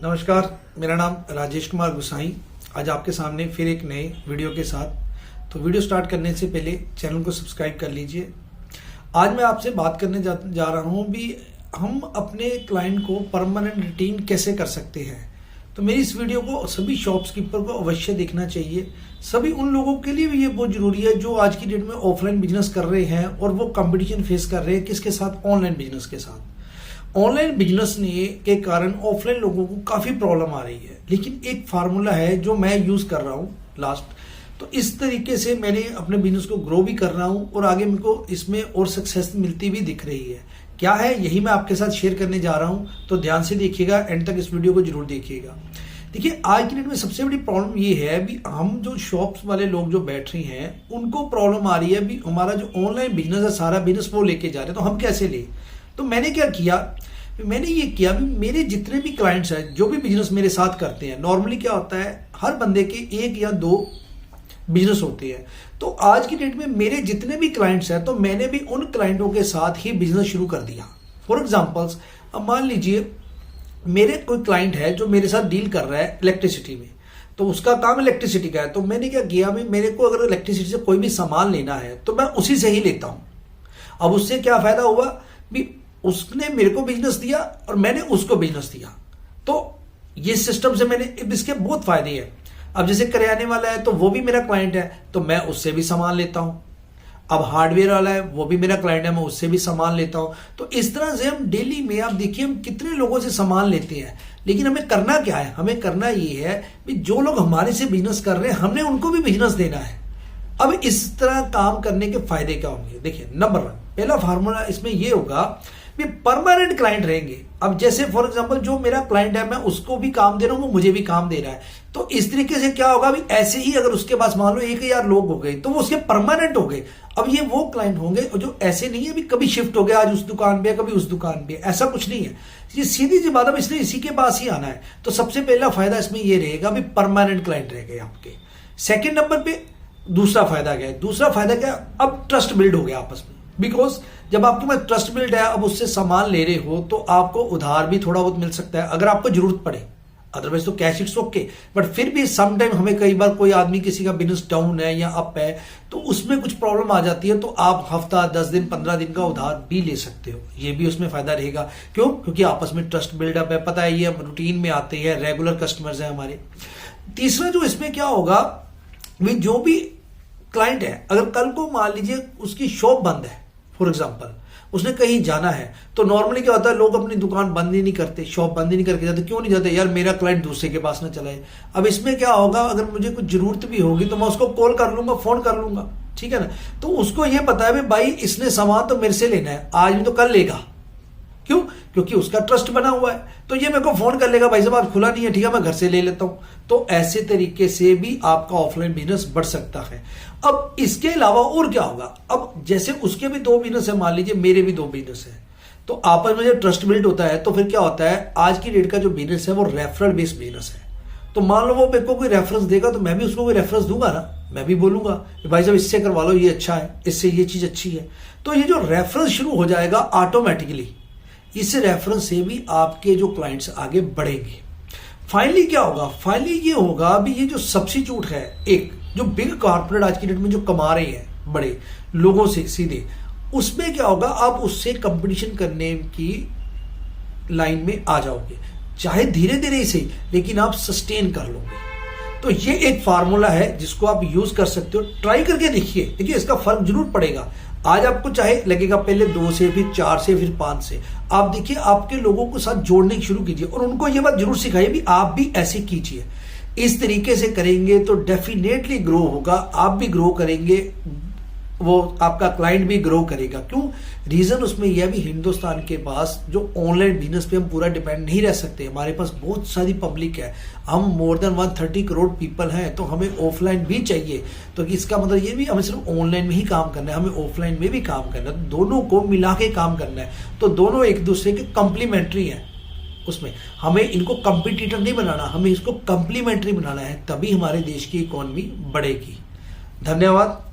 नमस्कार, मेरा नाम राजेश कुमार गुसाई। आज आपके सामने फिर एक नए वीडियो के साथ। तो वीडियो स्टार्ट करने से पहले चैनल को सब्सक्राइब कर लीजिए। आज मैं आपसे बात करने जा रहा हूँ भी हम अपने क्लाइंट को परमानेंट रिटेन कैसे कर सकते हैं। तो मेरी इस वीडियो को सभी शॉपकीपर को अवश्य देखना चाहिए। सभी उन लोगों के लिए भी ये बहुत जरूरी है जो आज की डेट में ऑफलाइन बिजनेस कर रहे हैं और वो कंपटीशन फेस कर रहे हैं किसके साथ, ऑनलाइन बिजनेस के साथ। ऑनलाइन बिजनेस के कारण ऑफलाइन लोगों को काफी प्रॉब्लम आ रही है, लेकिन एक फार्मूला है जो मैं यूज कर रहा हूँ लास्ट। तो इस तरीके से मैंने अपने बिजनेस को ग्रो भी कर रहा हूँ और आगे मेरे को इसमें और सक्सेस मिलती भी दिख रही है। क्या है यही मैं आपके साथ शेयर करने जा रहा हूँ, तो ध्यान से देखिएगा, एंड तक इस वीडियो को जरूर देखिएगा। देखिए, आज की डेट में सबसे बड़ी प्रॉब्लम ये है भी हम जो शॉप्स वाले लोग जो बैठ रहे हैं उनको प्रॉब्लम आ रही है भी हमारा जो ऑनलाइन बिजनेस है सारा बिजनेस वो लेके जा रहे हैं, तो हम कैसे ले। तो मैंने क्या किया, मैंने ये किया भी मेरे जितने भी क्लाइंट्स हैं जो भी बिजनेस मेरे साथ करते हैं, नॉर्मली क्या होता है हर बंदे के एक या दो बिजनेस होते हैं। तो आज की डेट में मेरे जितने भी क्लाइंट्स हैं तो मैंने भी उन क्लाइंटों के साथ ही बिजनेस शुरू कर दिया। फॉर एग्जांपल्स, अब मान लीजिए मेरे कोई क्लाइंट है जो मेरे साथ डील कर रहा है इलेक्ट्रिसिटी में, तो उसका काम इलेक्ट्रिसिटी का है। तो मैंने क्या किया भी मेरे को अगर इलेक्ट्रिसिटी से कोई भी सामान लेना है तो मैं उसी से ही लेता हूं। अब उससे क्या फायदा हुआ भी उसने मेरे को बिजनेस दिया और मैंने उसको बिजनेस दिया। तो ये सिस्टम से मैंने इसके बहुत फायदे हैं। अब जैसे करियाने वाला है तो वो भी मेरा क्लाइंट है तो मैं उससे भी सामान लेता हूं। अब हार्डवेयर वाला है वो भी मेरा क्लाइंट है, मैं उससे भी सामान लेता हूं। तो इस तरह से हम डेली में, आप देखिए हम कितने लोगों से सामान लेते हैं, लेकिन हमें करना क्या है, हमें करना ये है कि जो लोग हमारे से बिजनेस कर रहे हैं हमने उनको भी बिजनेस देना है। अब इस तरह काम करने के फायदे क्या होंगे, देखिए नंबर 1 पहला फार्मूला इसमें यह होगा भी परमानेंट क्लाइंट रहेंगे। अब जैसे फॉर एग्जांपल जो मेरा क्लाइंट है मैं उसको भी काम दे रहा हूं, वो मुझे भी काम दे रहा है। तो इस तरीके से क्या होगा भी ऐसे ही अगर उसके पास मान लो 1000 लोग हो गए तो वो उसके परमानेंट हो गए। अब ये वो क्लाइंट होंगे जो ऐसे नहीं है भी कभी शिफ्ट हो गया, आज उस दुकान पे कभी उस दुकान पे, ऐसा कुछ नहीं है। ये सीधी सी बात है, इसने इसी के पास ही आना है। तो सबसे पहला फायदा इसमें ये रहेगा भी परमानेंट क्लाइंट रह गए आपके। सेकेंड नंबर पे दूसरा फायदा क्या है, दूसरा फायदा क्या, अब ट्रस्ट बिल्ड हो गया आपस में। बिकॉज जब आपके पास ट्रस्ट बिल्ड है, अब उससे सामान ले रहे हो तो आपको उधार भी थोड़ा बहुत मिल सकता है अगर आपको जरूरत पड़े, अदरवाइज तो कैश इट्स ओके। बट फिर भी सम टाइम हमें कई बार कोई आदमी किसी का बिजनेस डाउन है या अप है तो उसमें कुछ प्रॉब्लम आ जाती है, तो आप हफ्ता 10 दिन 15 दिन का उधार भी ले सकते हो। ये भी उसमें फायदा रहेगा। क्यों? क्योंकि आपस में ट्रस्ट बिल्डअप है, पता है ये रूटीन में आते हैं, रेगुलर कस्टमर्स हैं हमारे। तीसरा जो इसमें क्या होगा, जो भी क्लाइंट है अगर कल को मान लीजिए उसकी शॉप बंद है, फॉर एग्जाम्पल उसने कहीं जाना है, तो नॉर्मली क्या होता है लोग अपनी दुकान बंद ही नहीं करते, शॉप बंद ही नहीं करके जाते। क्यों नहीं जाते, यार मेरा क्लाइंट दूसरे के पास ना चलाए। अब इसमें क्या होगा, अगर मुझे कुछ जरूरत भी होगी तो मैं उसको कॉल कर लूंगा, फोन कर लूंगा, ठीक है ना। तो उसको ये पता है भाई इसने सामान तो मेरे से लेना है, आज नहीं तो कल लेगा। क्यों? क्योंकि उसका ट्रस्ट बना हुआ है। तो ये मेरे को फोन कर लेगा, भाई साहब आज खुला नहीं है, ठीक है मैं घर से ले लेता हूं। तो ऐसे तरीके से भी आपका ऑफलाइन बिजनेस बढ़ सकता है। अब इसके अलावा और क्या होगा, अब जैसे उसके भी 2 बिजनेस है, मान लीजिए मेरे भी 2 बिजनेस है, तो आपस में जब ट्रस्ट बिल्ड होता है तो फिर क्या होता है, आज की डेट का जो बिजनेस है वो रेफरल बेस्ड बिजनेस है। तो मान लो वो मेरे को कोई रेफरेंस देगा तो मैं भी उसको कोई रेफरेंस दूंगा ना, मैं भी बोलूंगा भाई साहब इससे करवा लो, ये अच्छा है, इससे ये चीज अच्छी है। तो ये जो रेफरेंस शुरू हो जाएगा ऑटोमेटिकली, इस रेफरेंस से भी आपके जो क्लाइंट्स आगे बढ़ेंगे। फाइनली क्या होगा, फाइनली ये होगा अभी ये जो सब्स्टिट्यूट है, एक जो बिग कॉर्पोरेट आज की डेट में जो कमा रहे हैं बड़े लोगों से सीधे, उसमें क्या होगा आप उससे कंपटीशन करने की लाइन में आ जाओगे, चाहे धीरे धीरे ही सही, लेकिन आप सस्टेन कर लोगे। तो ये एक फार्मूला है जिसको आप यूज कर सकते हो, ट्राई करके देखिए, देखिए इसका फर्क जरूर पड़ेगा। आज आपको चाहे लगेगा पहले 2 से, फिर 4 से, फिर 5 से, आप देखिए आपके लोगों को साथ जोड़ने शुरू कीजिए और उनको ये बात जरूर सिखाइए भी आप भी ऐसे कीजिए। इस तरीके से करेंगे तो डेफिनेटली ग्रो होगा, आप भी ग्रो करेंगे, वो आपका क्लाइंट भी ग्रो करेगा। क्यों? रीजन उसमें यह भी हिंदुस्तान के पास जो ऑनलाइन बिजनेस पे हम पूरा डिपेंड नहीं रह सकते, हमारे पास बहुत सारी पब्लिक है, हम मोर देन 130 करोड़ पीपल हैं, तो हमें ऑफलाइन भी चाहिए। तो इसका मतलब ये भी हमें सिर्फ ऑनलाइन में ही काम करना है, हमें ऑफलाइन में भी काम करना है, दोनों को मिला के काम करना है। तो दोनों एक दूसरे के कंप्लीमेंट्री हैं, उसमें हमें इनको कंपटीटर नहीं बनाना, हमें इसको कंप्लीमेंट्री बनाना है, तभी हमारे देश की इकोनॉमी बढ़ेगी। धन्यवाद।